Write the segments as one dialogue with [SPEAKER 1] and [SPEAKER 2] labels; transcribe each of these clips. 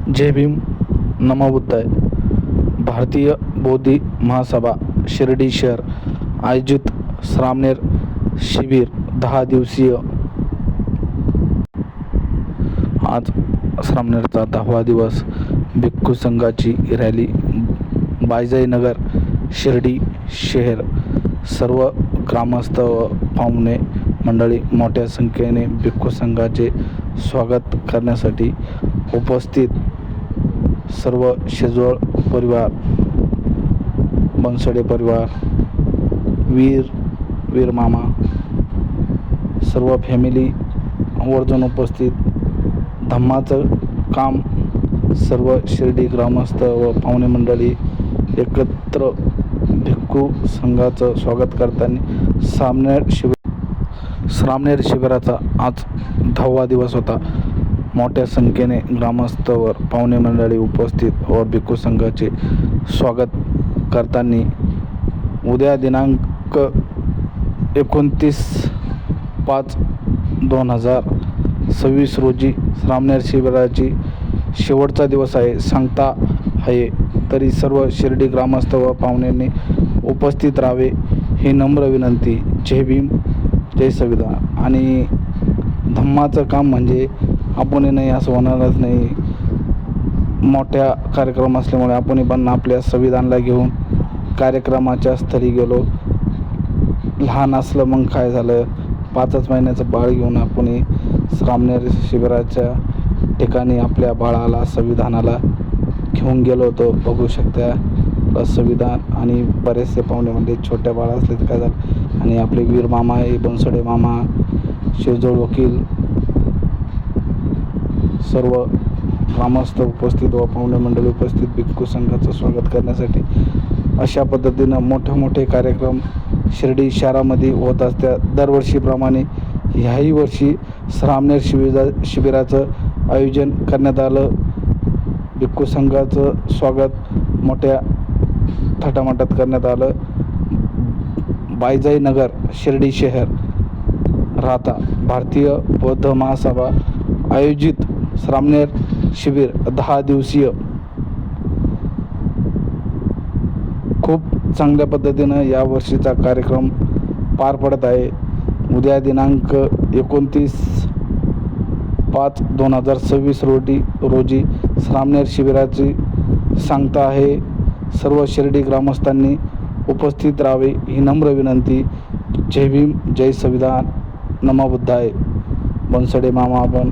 [SPEAKER 1] जय भीम, नमो बुद्धाय. भारतीय बौद्धी महासभा शिर्डी शहर आयोजित श्रामणेर शिबिर 10 दिवसीय. आज श्रामणेरचा 10वा दिवस. भिक्खू संघाची रॅली बायजाई नगर शिर्डी शहर. सर्व ग्रामस्थ व पाहुणे मंडळी मोठ्या संख्येने भिक्खू संघाचे स्वागत करण्यासाठी उपस्थित. सर्व शेजवळ परिवार, बनसोडे परिवार, वीर मामा, सर्व फॅमिली आवर्जून उपस्थित. धम्माचं काम सर्व शिर्डी ग्रामस्थ व पाहुणे मंडळी एकत्र भिक्खू संघाचं स्वागत करताना श्रामणेर शिबिराचा आज 10वा दिवस होता. मोठ्या संख्येने ग्रामस्थ व पाहुणे मंडळी उपस्थित व भिक्खू संघाचे स्वागत करताना उद्या दिनांक 29/5/2026 रोजी श्रामणेर शिबिराची शेवटचा दिवस आहे. सांगता आहे तरी सर्व शिर्डी ग्रामस्थ व पाहुण्यांनी उपस्थित राहावे ही नम्र विनंती. जय भीम, जय संविधान. आणि धम्माचं काम म्हणजे आपण नाही असं होणारच नाही. मोठ्या कार्यक्रम असल्यामुळे आपण पण आपल्या संविधानाला घेऊन कार्यक्रमाच्या स्थळी गेलो. लहान असलं मग काय झालं, 5 महिन्याचं बाळ घेऊन आपण श्रामणेर शिबिराच्या ठिकाणी आपल्या बाळाला संविधानाला घेऊन गेलो होतो. बघू शकता संविधान. आणि बरेचसे पाहुणे म्हणजे छोट्या बाळा असले तर काय झालं. आणि आपले वीर मामा आहे, बनसोडे मामा, शेजवळ वकील, सर्व ग्रामस्थ उपस्थित व पाहुणे मंडळी उपस्थित भिक्खू संघाचं स्वागत करण्यासाठी अशा पद्धतीनं मोठे कार्यक्रम शिर्डी शहरामध्ये होत असतात. दरवर्षीप्रमाणे ह्याही वर्षी श्रामणेर शिबिराचं आयोजन करण्यात आलं. भिक्खू संघाचं स्वागत मोठ्या थाटामाटात करण्यात आलं. बायजाई नगर शिर्डी शहर राहता भारतीय बौद्ध महासभा आयोजित श्रामणेर शिबिर 10 दिवसीय खूप चांगल्या पद्धतीनं या वर्षीचा कार्यक्रम पार पडत आहे. उद्या दिनांक 29/5/2026 रोजी श्रामणेर शिबिराची सांगता आहे. सर्व शिर्डी ग्रामस्थांनी उपस्थित राहावे ही नम्र विनंती. जय भीम, जय संविधान, नमो बुद्धाय. बनसोडे मामा आपण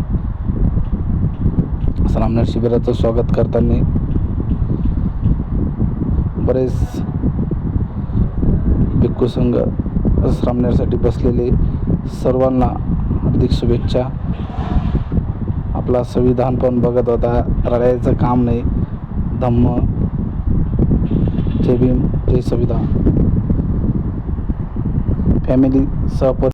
[SPEAKER 1] श्रामणेर शिबिराचं स्वागत करताना बरेच भिक्खू संघ श्रामणेरसाठी बसलेले सर्वांना हार्दिक शुभेच्छा. आपला संविधान पण बघत होता, रडायचं काम नाही. धम्म. जय भीम, जय संविधान. फॅमिली सहपरिवार